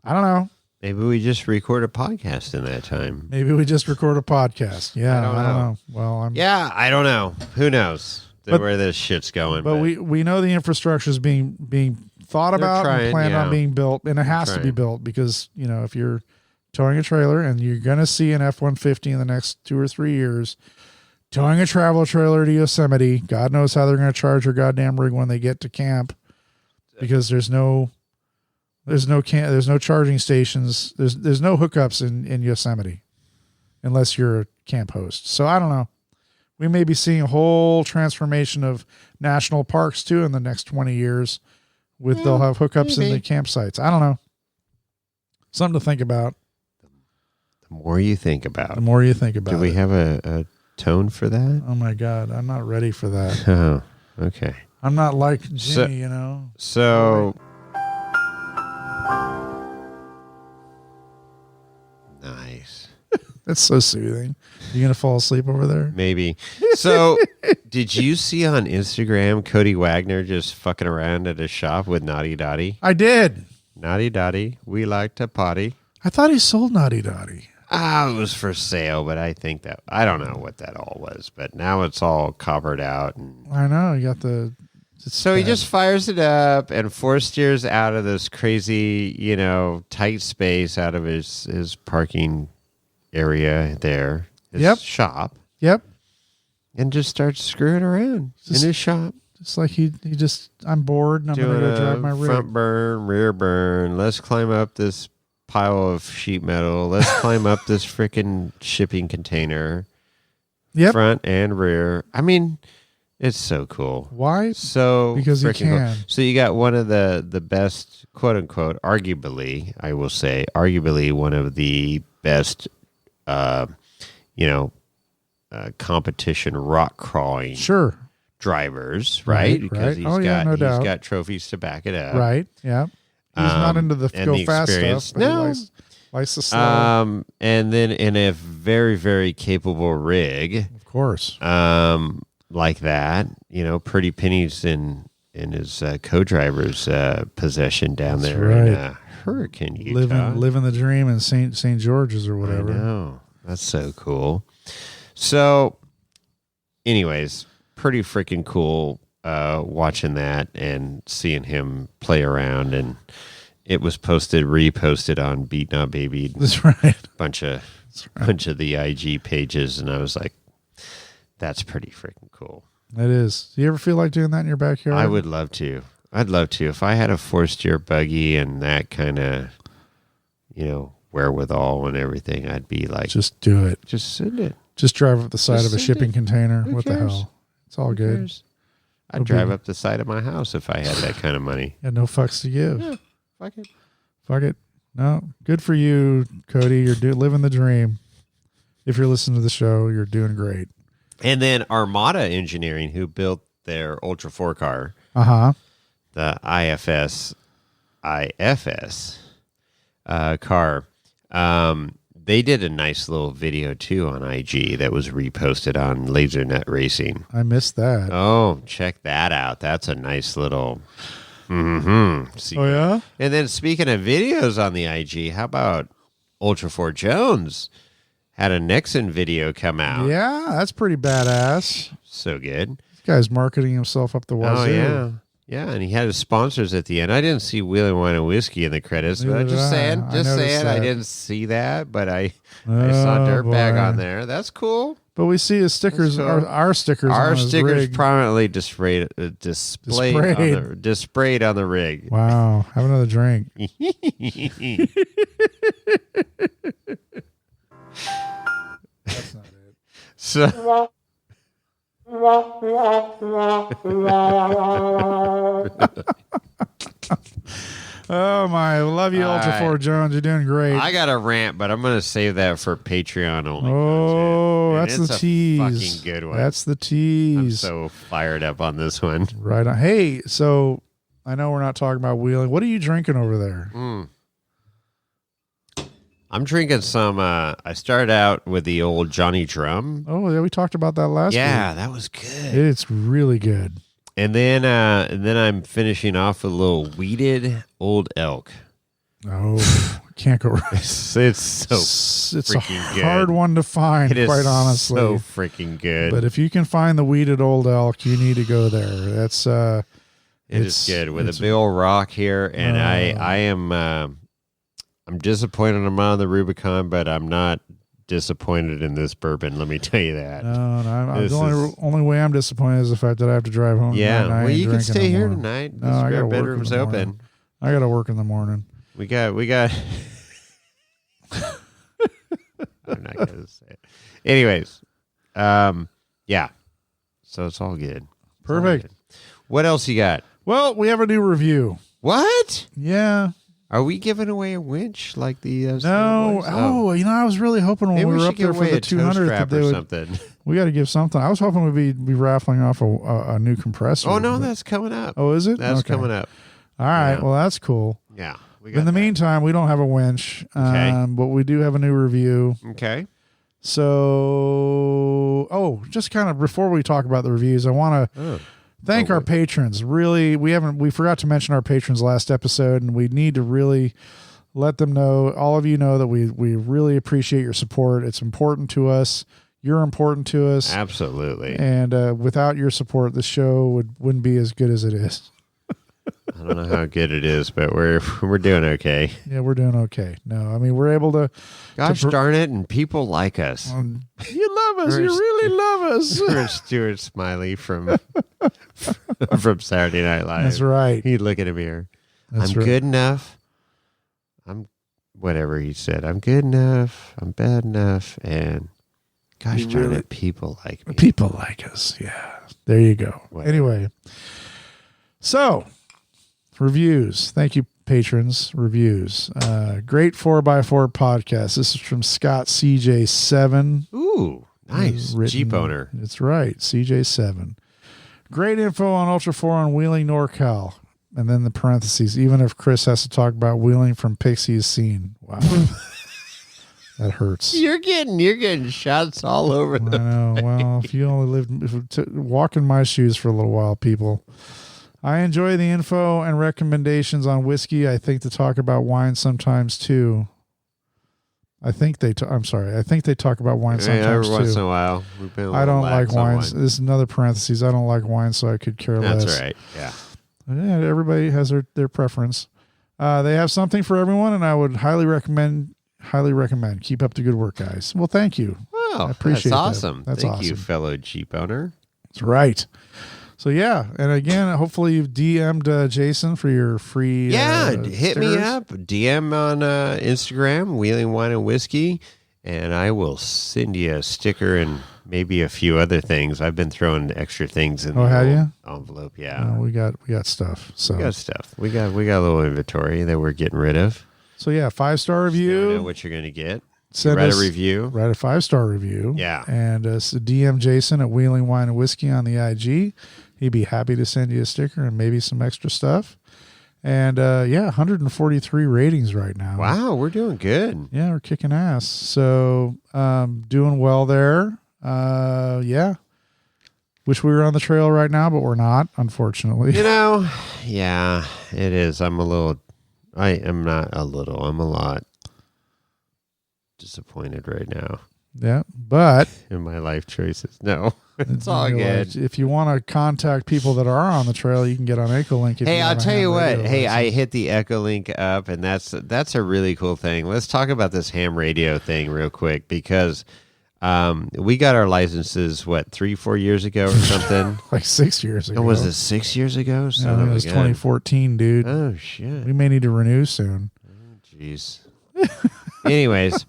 I don't know. Maybe we just record a podcast in that time. Maybe we just record a podcast. Yeah, I don't know. Well, I don't know. Who knows where this shit's going? But we know the infrastructure is being thought about and planned on being built, and it has to be built because, if you're towing a trailer, and you're going to see an F-150 in the next 2 or 3 years, towing a travel trailer to Yosemite, God knows how they're going to charge your goddamn rig when they get to camp, because there's no charging stations. There's no hookups in Yosemite unless you're a camp host. So I don't know. We may be seeing a whole transformation of national parks too in the next 20 years. They'll have hookups in the campsites. I don't know. Something to think about. The more you think about it. Do we have a tone for that? Oh my God, I'm not ready for that. Oh, okay. I'm not like Jimmy, So. Nice. That's so soothing. You gonna fall asleep over there? Maybe. So, did you see on Instagram Cody Wagner just fucking around at a shop with Naughty Dottie? I did. Naughty Dottie, we like to potty. I thought he sold Naughty Dottie. It was for sale, but I don't know what that all was. But now it's all covered out. And I know. You got he just fires it up and force steers out of this crazy, tight space out of his parking area there. His shop. Yep. And just starts screwing around in his shop. Just like I'm bored and I'm going to go drive my rig. Front burn, rear burn. Let's climb up this pile of sheet metal. Let's climb up this freaking shipping container. Yep. Front and rear. I mean, it's so cool. Why? Because you can. Cool. So you got one of the best, quote unquote, arguably one of the best, competition rock crawling drivers, right? Because he's got trophies to back it up. Right. Yeah. He's not into the go fast stuff. But no. He likes the slow. And then in a very, very capable rig. Of course. Like that, pretty pennies in his co-driver's possession down there in Hurricane, Utah. Living the dream in St. George's or whatever. I know. That's so cool. So, anyways, pretty freaking cool watching that and seeing him play around. And it was reposted on Beat Not Baby. That's right. Bunch of the IG pages, and I was like, that's pretty freaking cool. It is. Do you ever feel like doing that in your backyard? I would love to. I'd love to. If I had a 4-steer buggy and that kind of, wherewithal and everything, I'd be like, just do it. Just send it. Just drive up the side of a shipping container. What the hell? It's all good. I'd drive up the side of my house if I had that kind of money. And no fucks to give. Yeah, fuck it. Fuck it. No, good for you, Cody. You're living the dream. If you're listening to the show, you're doing great. And then Armada Engineering, who built their Ultra 4 car, the IFS car, they did a nice little video too on IG that was reposted on LaserNet Racing. I missed that. Oh, check that out. That's a nice little. See, oh yeah. And then speaking of videos on the IG, how about Ultra 4 Jones? Had a Nixon video come out. Yeah, that's pretty badass. So good. This guy's marketing himself up the wazoo. Oh, yeah. Yeah, and he had his sponsors at the end. I didn't see Wheeling Wine and Whiskey in the credits, but I'm just saying. I didn't see that, but I saw Dirtbag on there. That's cool. But we see his stickers, cool. our stickers Our on his stickers rig. prominently displayed on the rig. Wow. Have another drink. That's not it. So oh my, I love you, All Ultra right. 4 Jones. You're doing great. I got a rant, but I'm going to save that for Patreon only. Oh, content. And that's the it's a tease. fucking good one. That's the I'm tease. so fired up on this one. Right on. Hey, so I know we're not talking about wheeling. What are you drinking over there? I'm drinking some. I started out with the old Johnny Drum. Oh, yeah, we talked about that last week. Yeah, that was good. It's really good. And then I'm finishing off with a little weeded Old Elk. Oh, can't go right. It's so It's a freaking good. hard one to find, It is quite honestly. so freaking good. But if you can find the weeded Old Elk, you need to go there. That's It is good with a big old rock here, and I am I'm disappointed I'm on the Rubicon, but I'm not disappointed in this bourbon. Let me tell you that. No, This the only way I'm disappointed is the fact that I have to drive home. Yeah, tonight and I well, ain't you can drinking stay no here more. tonight. No, The I spare gotta work in bedroom's the morning. open. I got to work in the morning. We got. I'm not gonna say it. Anyways, yeah. So it's all good. It's all Perfect. good. What else you got? Well, we have a new review. What? Yeah. Are we giving away a winch like the? No. Snowboards? Oh, I was really hoping when Maybe we were should up there give for away the a toe 200th strap that they or would. something. We got to give something. I was hoping we'd be raffling off a new compressor. Oh no, but- that's coming up. Oh, is it? That's Okay. coming up. All right. Yeah. Well, that's cool. Yeah. We In the that. meantime, we don't have a winch, Okay. but we do have a new review. Okay. So, just kind of before we talk about the reviews, I want to thank our patrons. Really, we forgot to mention our patrons last episode, and we need to really let them know, all of you know, that we really appreciate your support. It's important to us. You're important to us. Absolutely. And without your support, the show wouldn't be as good as it is. I don't know how good it is, but we're doing okay. Yeah, we're doing okay. No, I mean, we're able to. Gosh darn it, and people like us. You love us. You really love us. We're Stuart Smiley from Saturday Night Live. That's right. He'd look in a mirror. That's I'm right. good enough. I'm whatever he said. I'm good enough. I'm bad enough. And gosh You darn really- it, people like me. People like us. Yeah. There you go. Whatever. Anyway. So, reviews. Thank you, patrons. Reviews. Great 4x4 podcast. This is from Scott CJ7. Ooh, nice. Jeep owner. That's right. CJ7. Great info on Ultra 4 on wheeling NorCal. And then the parentheses, even if Chris has to talk about wheeling from Pixie's scene. Wow. That hurts. You're getting shots all over I the know. Well, if you only walk in my shoes for a little while, people. I enjoy the info and recommendations on whiskey. I think to talk about wine sometimes too. I think they talk about wine sometimes every once in too. a while. We've been a I little don't like lax on wines. This is another parentheses. I don't like wine, so I could care less. That's right. Yeah. Yeah, everybody has their preference. They have something for everyone, and I would highly recommend. Keep up the good work, guys. Well, thank you. Wow, I appreciate that. that's awesome. That's Thank you, awesome. fellow Jeep owner. That's right. So yeah, and again, hopefully you've DM'd Jason for your free. Hit me stickers. up. DM on Instagram, Wheeling Wine and Whiskey, and I will send you a sticker and maybe a few other things. I've been throwing extra things in Oh, the have little you? envelope. Yeah, We got stuff. So we got stuff. We got a little inventory that we're getting rid of. So yeah, 5-star You review. know what you're going to get. Send Write us- a review. Write a 5-star review. Yeah. And so DM Jason at Wheeling Wine and Whiskey on the IG. He'd be happy to send you a sticker and maybe some extra stuff. And 143 ratings right now. Wow, we're doing good. Yeah, we're kicking ass. So doing well there. Yeah. Wish we were on the trail right now, but we're not, unfortunately. You know, yeah, it is. I'm a lot disappointed right now Yeah. But in my life choices. No, it's all you know, good. if you want to contact people that are on the trail, you can get on EchoLink. If Hey, I'll have a tell you ham what. radio Hey, I license. hit the EchoLink up, and that's a really cool thing. Let's talk about this ham radio thing real quick because we got our licenses 3-4 years ago or something. like 6 years ago. And was it 6 years ago? Yeah, I Son think of it a was gun. 2014, dude. Oh shit. We may need to renew soon. Jeez. Anyways,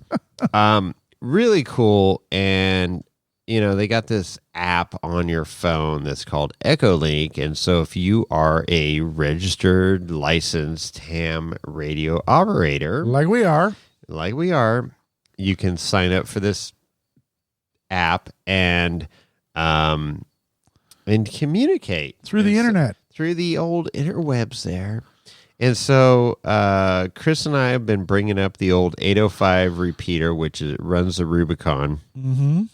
really cool, and they got this app on your phone that's called EchoLink. And so if you are a registered, licensed ham radio operator, Like we are. you can sign up for this app and communicate Through the internet. through the old interwebs there. And so Chris and I have been bringing up the old 805 repeater, which runs the Rubicon. Mm-hmm.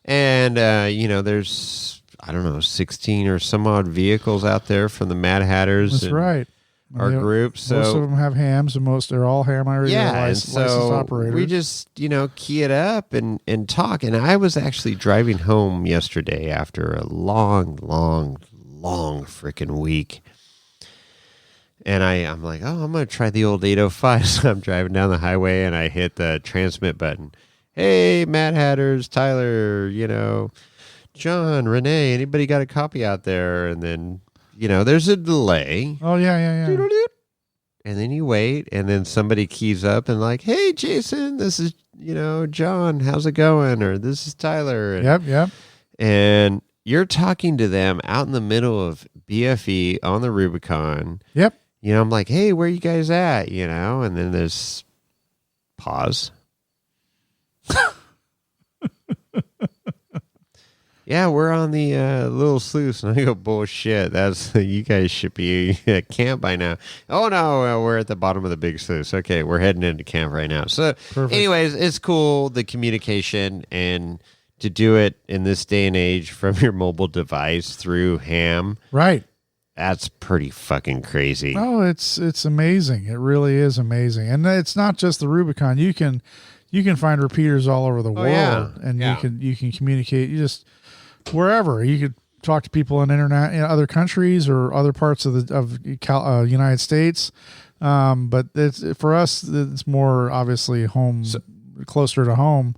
And, there's, 16 or some odd vehicles out there from the Mad Hatters. That's right. Our group. So most of them have hams, and they're all ham licensed operators. we just, key it up and talk. And I was actually driving home yesterday after a long freaking week. And I'm like, I'm going to try the old 805. So I'm driving down the highway and I hit the transmit button. Hey, Mad Hatters, Tyler, John, Renee, anybody got a copy out there? And then, there's a delay. Oh, yeah. And then you wait, and then somebody keys up and like, hey, Jason, this is, John, how's it going? Or this is Tyler. And, Yep. And you're talking to them out in the middle of BFE on the Rubicon. Yep. I'm like, hey, where you guys at? And then there's pause. Yeah, we're on the Little Sluice. And I go, bullshit. You guys should be at camp by now. Oh, no, we're at the bottom of the big sluice. Okay, we're heading into camp right now. So, Perfect. Anyways, it's cool, the communication, and to do it in this day and age from your mobile device through ham. Right. That's pretty fucking crazy. Oh, it's amazing. It really is amazing. And it's not just the Rubicon. You can find repeaters all over the world, yeah. and Yeah. you can communicate. You just wherever you could talk to people in other countries or other parts of the United States. But for us, it's more obviously closer to home.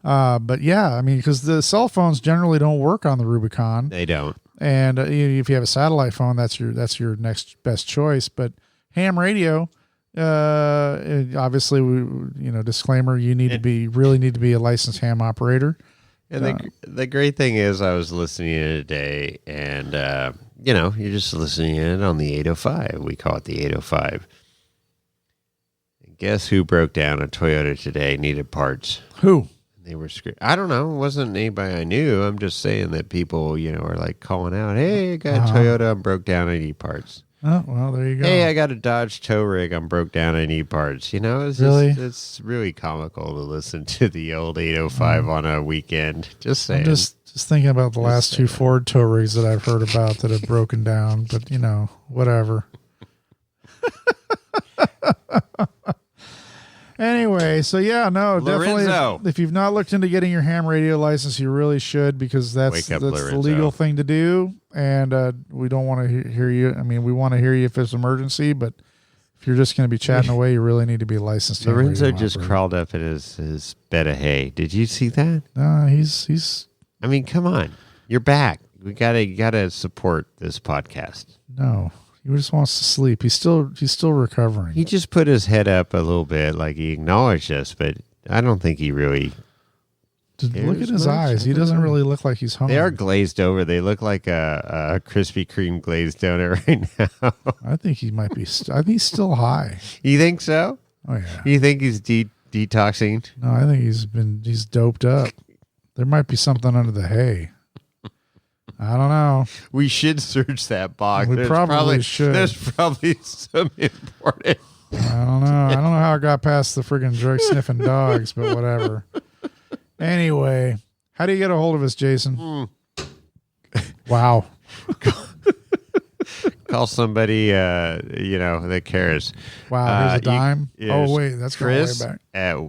But yeah, because the cell phones generally don't work on the Rubicon. They don't. And if you have a satellite phone, that's your next best choice. But ham radio, obviously, disclaimer: you really need to be a licensed ham operator. And the great thing is, I was listening in today, and you're just listening in on the 805. We call it the 805. And guess who broke down a Toyota today? Needed parts. Who? They were screwed. I don't know. It wasn't anybody I knew. I'm just saying that people, are like calling out, hey, I got a Toyota. I'm broke down. I need parts. Oh, well, there you go. Hey, I got a Dodge tow rig. I'm broke down. I need parts. It's really comical to listen to the old 805 on a weekend. Just saying. I'm just thinking about the last two Ford tow rigs that I've heard about that have broken down, but whatever. Anyway, so yeah, no, Lorenzo. definitely. If you've not looked into getting your ham radio license, you really should, because that's the legal thing to do. And we don't want to hear you. We want to hear you if it's an emergency, but if you're just going to be chatting away, you really need to be licensed. Lorenzo just crawled up in his bed of hay. Did you see that? He's. Come on, you're back. We gotta support this podcast. No. He just wants to sleep. He's still recovering. He just put his head up a little bit, like he acknowledged us, but I don't think he really. Look at his eyes. He doesn't really look like he's hungry. They are glazed over. They look like a Krispy Kreme glazed donut right now. I think he might be. I think he's still high. You think so? Oh yeah. You think he's detoxing? No, I think he's doped up. There might be something under the hay. I don't know. We should search that box. We probably should. There's probably some important. I don't know. I don't know how it got past the friggin' drug sniffing dogs, but whatever. Anyway, how do you get a hold of us, Jason? Wow. Call somebody, that cares. Wow, here's a dime. Wait, that's Chris going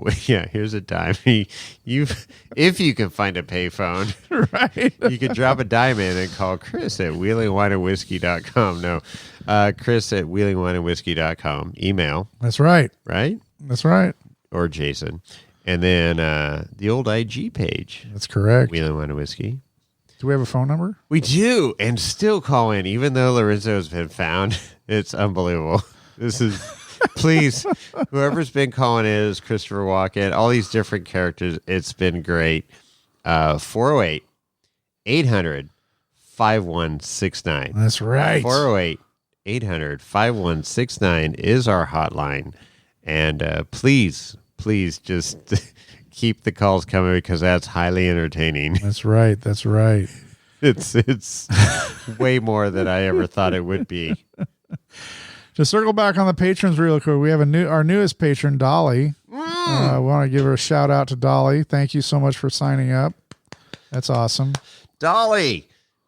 way back. Here's a dime. If you can find a payphone, Right. you could drop a dime in and call Chris at wheelingwineandwhiskey.com. No, Chris at wheelingwineandwhiskey.com. Email. That's right. Right? That's right. Or Jason. And then the old IG page. That's correct. Wheeling Wine and Whiskey. Do we have a phone number? We do, and still call in, even though Lorenzo has been found. It's unbelievable. This is, please, whoever's been calling in is Christopher Walken, all these different characters. It's been great. 408 800 5169. That's right. 408 800 5169 is our hotline. And please just keep the calls coming because that's highly entertaining. That's right. That's right. It's way more than I ever thought it would be. To circle back on the patrons real quick, we have our newest patron, Dolly. We want to give her a shout out to Dolly. Thank you so much for signing up. That's awesome. Dolly.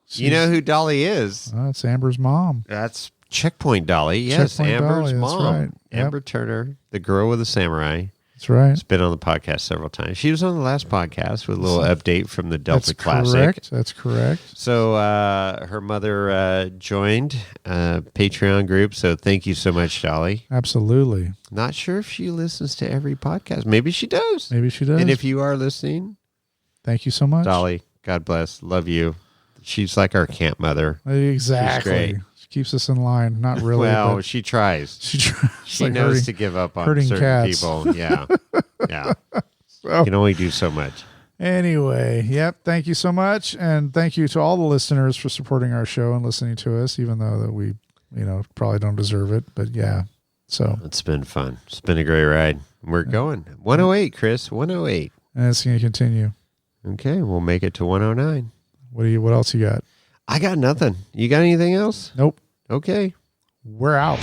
You know who Dolly is? It's Amber's mom. That's Checkpoint Dolly. Yes, Checkpoint Amber's Dolly, that's mom. right. Yep. Amber Turner, the girl with the samurai. That's right. It's been on the podcast several times. She was on the last podcast with a little update from the Delta That's Classic. correct. That's correct. So her mother joined a Patreon group. So thank you so much, Dolly. Absolutely. Not sure if she listens to every podcast. Maybe she does. Maybe she does. And if you are listening, thank you so much. Dolly, God bless. Love you. She's like our camp mother. Exactly. She's great. She keeps us in line. Not really. Well, but she tries. she tries. She knows to give up on hurting certain cats. people. Yeah. Yeah. So, You can only do so much. anyway, yep. Thank you so much. And thank you to all the listeners for supporting our show and listening to us, even though that we, probably don't deserve it. But yeah. So It's been fun. It's been a great ride. We're going. 108, Chris. 108. and it's going to continue. Okay. We'll make it to 109. What else you got? I got nothing. You got anything else? Nope. Okay. We're out.